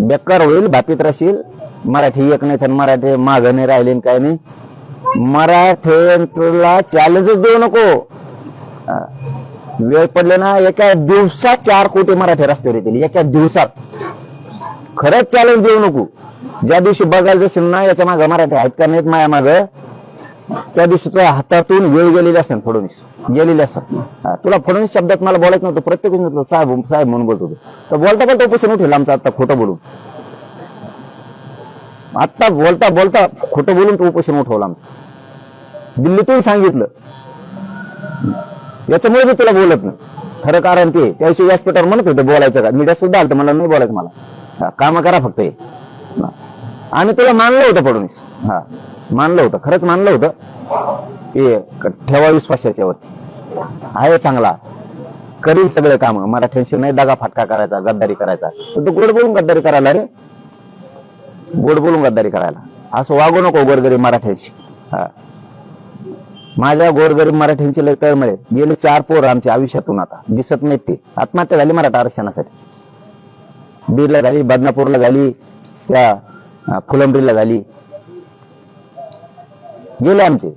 बेकार होईल, भापीत राहशील. मराठी एक नाही तर मराठी मागं नाही राहिले काय नाही. मराठ्यांला चॅलेंजच देऊ नको. वेळ पडले ना एका दिवसात 4 कोटी मराठी रस्त्यावर येतील, एका दिवसात. खरंच चॅलेंज देऊ नको. ज्या दिवशी बघायचं असेल ना याच्या मागं मराठी आहेत का नाहीत माया मागं, त्या दिवशी तुझ्या हातातून वेळ गेलेली असेल, फडणवीस गेलेली असेल. तुला फडणवीस शब्दात मला बोलायचं नव्हतं, प्रत्येक साहेब साहेब म्हणून बोलत होतो. तर बोलता बोलता उपोषण उठेल आमचं आता खोटं बोलून. आता बोलता बोलता खोटं बोलून तो उपोषण उठवलं आमचं. दिल्लीतून सांगितलं. याच्यामुळे मी तुला बोलत नाही खरं कारण ते त्या दिवशी व्यासपीठावर म्हणत होते बोलायचं का, मीडिया सुद्धा आलं मला नाही बोलायचं, मला काम करा फक्त हे. आम्ही तुला मानलं होतं फडणवीस, मानलं होतं, खरंच मानलं होतं. हे ठेवा विश्वास याच्यावरती. आहे चांगला, करील सगळे काम, मराठ्यांशी नाही दगा फाटका करायचा, गद्दारी करायचा. तर तू गोड बोलून गद्दारी करायला रे, गोड बोलून गद्दारी करायला. असं वागू नको गोरगरीब मराठ्यांशी. माझ्या गोरगरीब मराठ्यांची लय तळमळे. गेले 4 पोर आमच्या आयुष्यातून आता दिसत नाहीत. ते आत्महत्या झाली मराठा आरक्षणासाठी. बीडला झाली, बदनापूरला झाली, त्या फुलंब्रीला झाली, गेले आमचे.